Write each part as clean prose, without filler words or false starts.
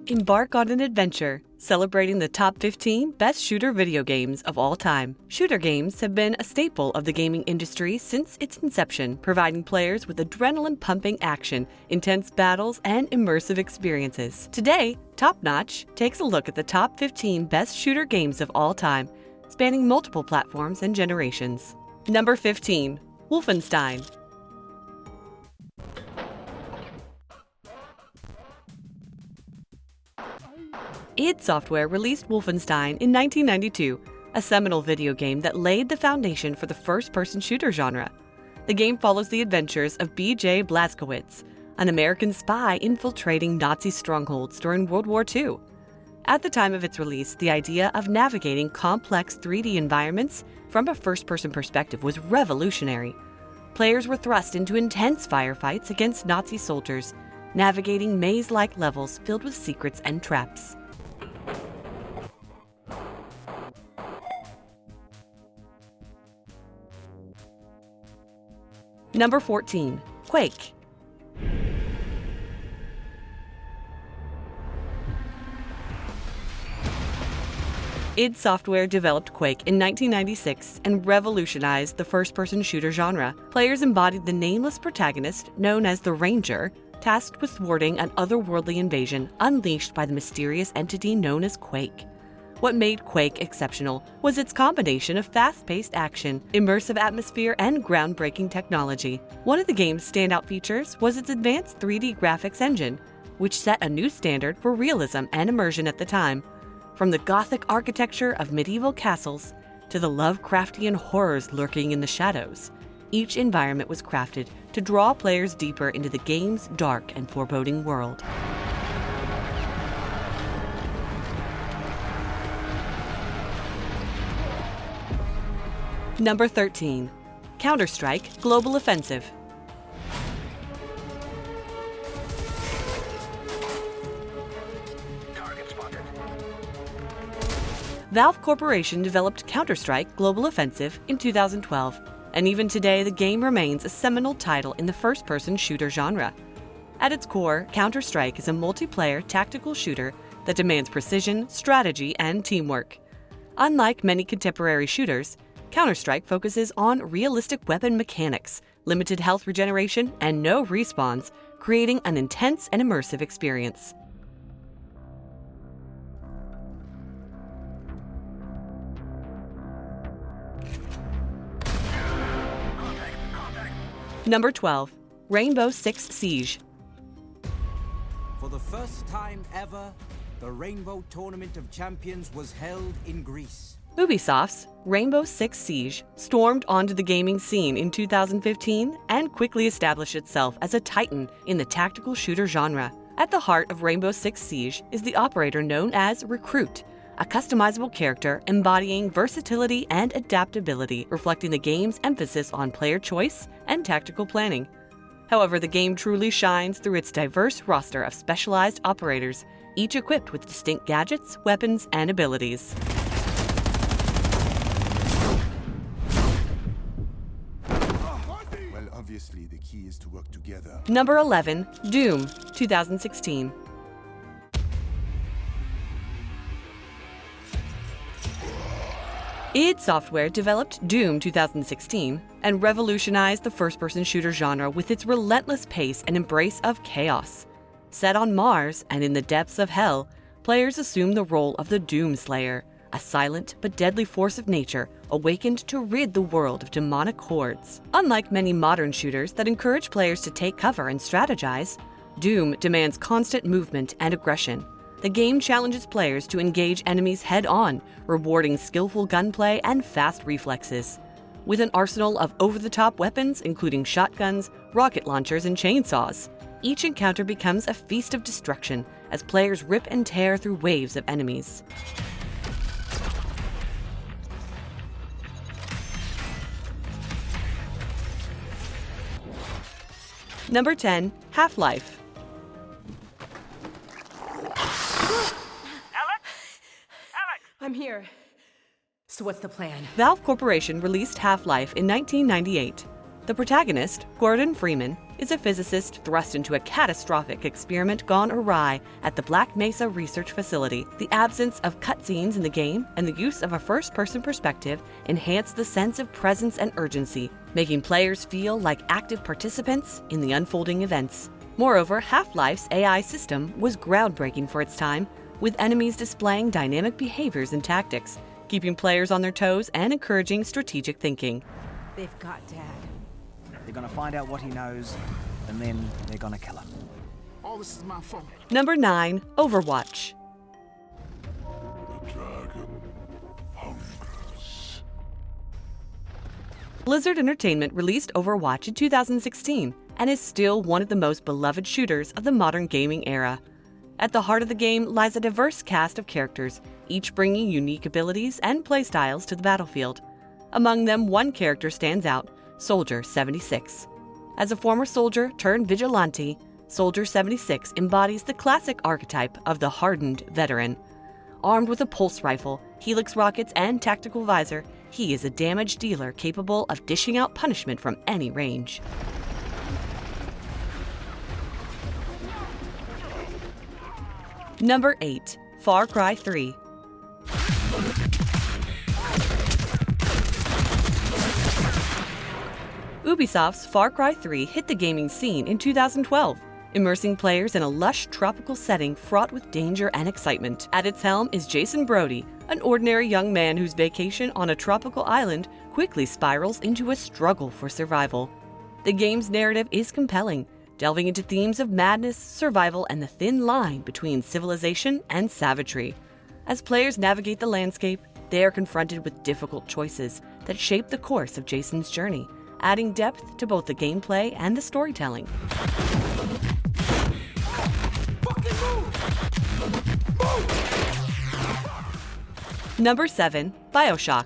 Embark on an adventure, celebrating the top 15 best shooter video games of all time. Shooter games have been a staple of the gaming industry since its inception, providing players with adrenaline-pumping action, intense battles, and immersive experiences. Today, Top Notch takes a look at the top 15 best shooter games of all time, spanning multiple platforms and generations. Number 15. Wolfenstein. id Software released Wolfenstein in 1992, a seminal video game that laid the foundation for the first-person shooter genre. The game follows the adventures of B.J. Blazkowicz, an American spy infiltrating Nazi strongholds during World War II. At the time of its release, the idea of navigating complex 3D environments from a first-person perspective was revolutionary. Players were thrust into intense firefights against Nazi soldiers, navigating maze-like levels filled with secrets and traps. Number 14. Quake. id Software developed Quake in 1996 and revolutionized the first-person shooter genre. Players embodied the nameless protagonist, known as the Ranger, tasked with thwarting an otherworldly invasion unleashed by the mysterious entity known as Quake. What made Quake exceptional was its combination of fast-paced action, immersive atmosphere, and groundbreaking technology. One of the game's standout features was its advanced 3D graphics engine, which set a new standard for realism and immersion at the time. From the Gothic architecture of medieval castles to the Lovecraftian horrors lurking in the shadows, each environment was crafted to draw players deeper into the game's dark and foreboding world. Number 13. Counter-Strike Global Offensive. Target spotted. Valve Corporation developed Counter-Strike Global Offensive in 2012, and even today the game remains a seminal title in the first-person shooter genre. At its core, Counter-Strike is a multiplayer tactical shooter that demands precision, strategy, and teamwork. Unlike many contemporary shooters, Counter-Strike focuses on realistic weapon mechanics, limited health regeneration, and no respawns, creating an intense and immersive experience. Number 12. Rainbow Six Siege. For the first time ever, the Rainbow Tournament of Champions was held in Greece. Ubisoft's Rainbow Six Siege stormed onto the gaming scene in 2015 and quickly established itself as a titan in the tactical shooter genre. At the heart of Rainbow Six Siege is the operator known as Recruit, a customizable character embodying versatility and adaptability, reflecting the game's emphasis on player choice and tactical planning. However, the game truly shines through its diverse roster of specialized operators, each equipped with distinct gadgets, weapons, and abilities. Obviously, the key is to work together. Number 11. Doom, 2016. id Software developed Doom 2016 and revolutionized the first-person shooter genre with its relentless pace and embrace of chaos. Set on Mars and in the depths of hell, players assume the role of the Doom Slayer, a silent but deadly force of nature awakened to rid the world of demonic hordes. Unlike many modern shooters that encourage players to take cover and strategize, Doom demands constant movement and aggression. The game challenges players to engage enemies head-on, rewarding skillful gunplay and fast reflexes. With an arsenal of over-the-top weapons, including shotguns, rocket launchers, and chainsaws, each encounter becomes a feast of destruction as players rip and tear through waves of enemies. Number 10. Half-Life. I'm here. So what's the plan? Valve Corporation released Half-Life in 1998. The protagonist, Gordon Freeman, is a physicist thrust into a catastrophic experiment gone awry at the Black Mesa Research Facility. The absence of cutscenes in the game and the use of a first-person perspective enhance the sense of presence and urgency, making players feel like active participants in the unfolding events. Moreover, Half-Life's AI system was groundbreaking for its time, with enemies displaying dynamic behaviors and tactics, keeping players on their toes and encouraging strategic thinking. They've got Dad. They're gonna find out what he knows, and then they're gonna kill him. All this is my fault. Number 9. Overwatch. The dragon hungers. Blizzard Entertainment released Overwatch in 2016 and is still one of the most beloved shooters of the modern gaming era. At the heart of the game lies a diverse cast of characters, each bringing unique abilities and playstyles to the battlefield. Among them, one character stands out: Soldier 76. As a former soldier turned vigilante, Soldier 76 embodies the classic archetype of the hardened veteran. Armed with a pulse rifle, helix rockets, and tactical visor, he is a damage dealer capable of dishing out punishment from any range. Number 8. Far Cry 3. Ubisoft's Far Cry 3 hit the gaming scene in 2012, immersing players in a lush tropical setting fraught with danger and excitement. At its helm is Jason Brody, an ordinary young man whose vacation on a tropical island quickly spirals into a struggle for survival. The game's narrative is compelling, delving into themes of madness, survival, and the thin line between civilization and savagery. As players navigate the landscape, they are confronted with difficult choices that shape the course of Jason's journey, adding depth to both the gameplay and the storytelling. Number 7. Bioshock.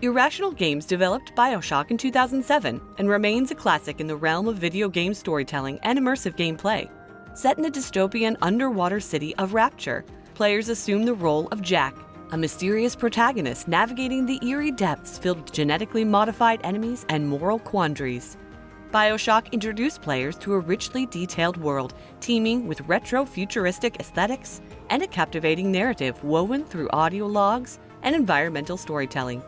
Irrational Games developed Bioshock in 2007 and remains a classic in the realm of video game storytelling and immersive gameplay. Set in the dystopian underwater city of Rapture, players assume the role of Jack, a mysterious protagonist navigating the eerie depths filled with genetically modified enemies and moral quandaries. Bioshock introduced players to a richly detailed world teeming with retro-futuristic aesthetics and a captivating narrative woven through audio logs and environmental storytelling.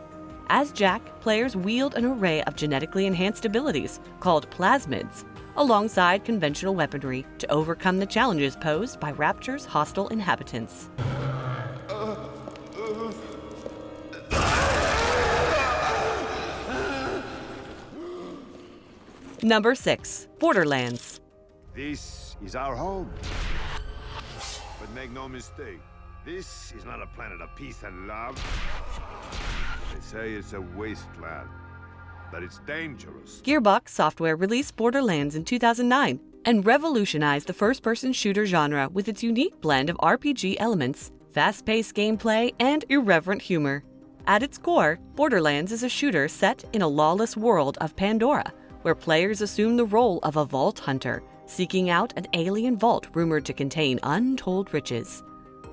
As Jack, players wield an array of genetically enhanced abilities called plasmids, alongside conventional weaponry to overcome the challenges posed by Rapture's hostile inhabitants. Number 6. Borderlands. This is our home. But make no mistake, this is not a planet of peace and love. They say it's a wasteland, that it's dangerous. Gearbox Software released Borderlands in 2009 and revolutionized the first-person shooter genre with its unique blend of RPG elements, fast-paced gameplay, and irreverent humor. At its core, Borderlands is a shooter set in a lawless world of Pandora, where players assume the role of a vault hunter, seeking out an alien vault rumored to contain untold riches.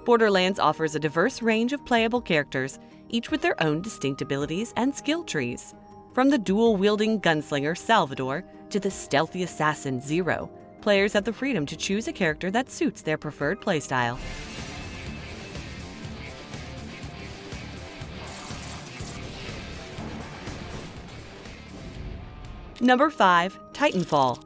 Borderlands offers a diverse range of playable characters, each with their own distinct abilities and skill trees. From the dual-wielding gunslinger Salvador to the stealthy assassin Zero, players have the freedom to choose a character that suits their preferred playstyle. Number 5. Titanfall.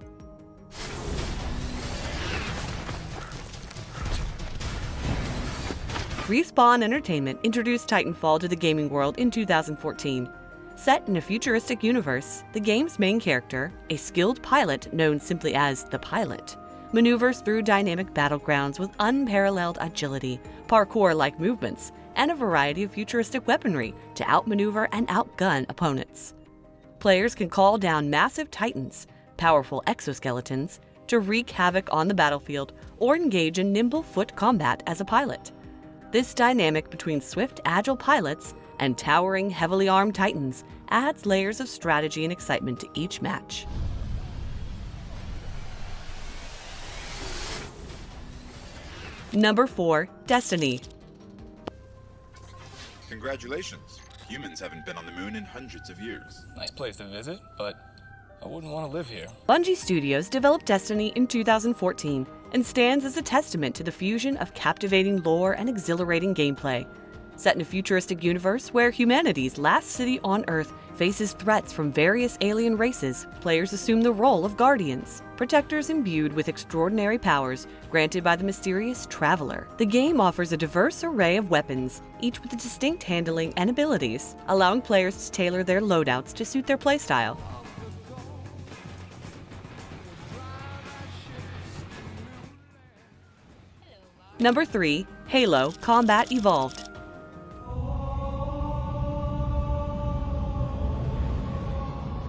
Respawn Entertainment introduced Titanfall to the gaming world in 2014. Set in a futuristic universe, the game's main character, a skilled pilot known simply as the Pilot, maneuvers through dynamic battlegrounds with unparalleled agility, parkour-like movements, and a variety of futuristic weaponry to outmaneuver and outgun opponents. Players can call down massive titans, powerful exoskeletons, to wreak havoc on the battlefield or engage in nimble foot combat as a pilot. This dynamic between swift, agile pilots and towering, heavily armed titans adds layers of strategy and excitement to each match. Number 4. Destiny. Congratulations. Humans haven't been on the moon in hundreds of years. Nice place to visit, but I wouldn't want to live here. Bungie Studios developed Destiny in 2014 and stands as a testament to the fusion of captivating lore and exhilarating gameplay. Set in a futuristic universe where humanity's last city on Earth faces threats from various alien races, players assume the role of guardians, protectors imbued with extraordinary powers granted by the mysterious Traveler. The game offers a diverse array of weapons, each with distinct handling and abilities, allowing players to tailor their loadouts to suit their playstyle. Number 3. Halo Combat Evolved.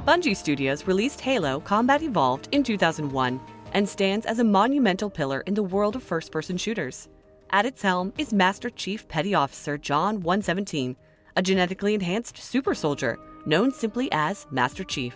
Bungie Studios released Halo Combat Evolved in 2001 and stands as a monumental pillar in the world of first-person shooters. At its helm is Master Chief Petty Officer John 117, a genetically enhanced super soldier known simply as Master Chief.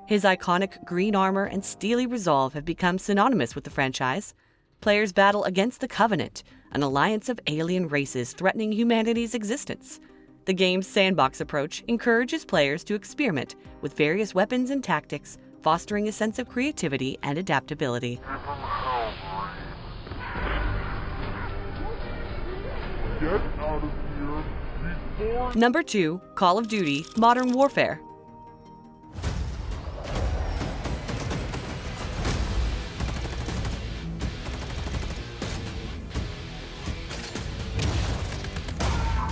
His iconic green armor and steely resolve have become synonymous with the franchise. Players battle against the Covenant, an alliance of alien races threatening humanity's existence. The game's sandbox approach encourages players to experiment with various weapons and tactics, fostering a sense of creativity and adaptability. Number 2. Call of Duty Modern Warfare.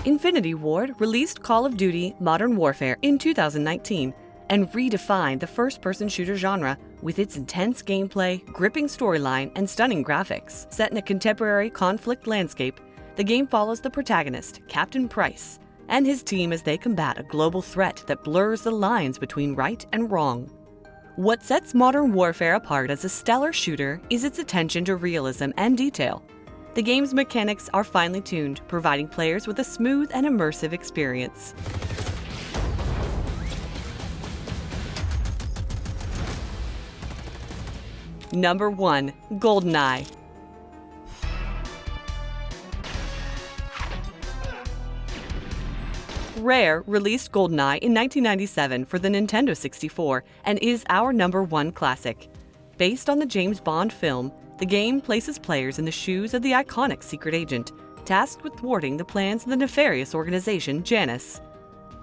Infinity Ward released Call of Duty Modern Warfare in 2019 and redefined the first-person shooter genre with its intense gameplay, gripping storyline, and stunning graphics. Set in a contemporary conflict landscape, the game follows the protagonist, Captain Price, and his team as they combat a global threat that blurs the lines between right and wrong. What sets Modern Warfare apart as a stellar shooter is its attention to realism and detail. The game's mechanics are finely tuned, providing players with a smooth and immersive experience. Number 1. Goldeneye. Rare released Goldeneye in 1997 for the Nintendo 64 and is our number 1 classic. Based on the James Bond film, the game places players in the shoes of the iconic secret agent, tasked with thwarting the plans of the nefarious organization Janus.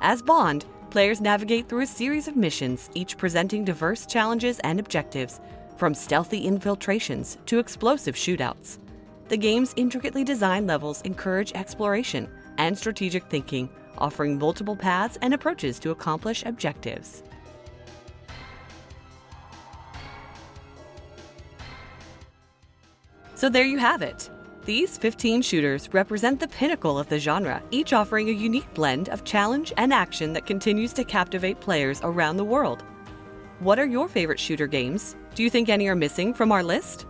As Bond, players navigate through a series of missions, each presenting diverse challenges and objectives, from stealthy infiltrations to explosive shootouts. The game's intricately designed levels encourage exploration and strategic thinking, offering multiple paths and approaches to accomplish objectives. So there you have it. These 15 shooters represent the pinnacle of the genre, each offering a unique blend of challenge and action that continues to captivate players around the world. What are your favorite shooter games? Do you think any are missing from our list?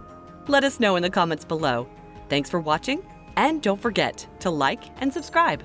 Let us know in the comments below. Thanks for watching, and don't forget to like and subscribe.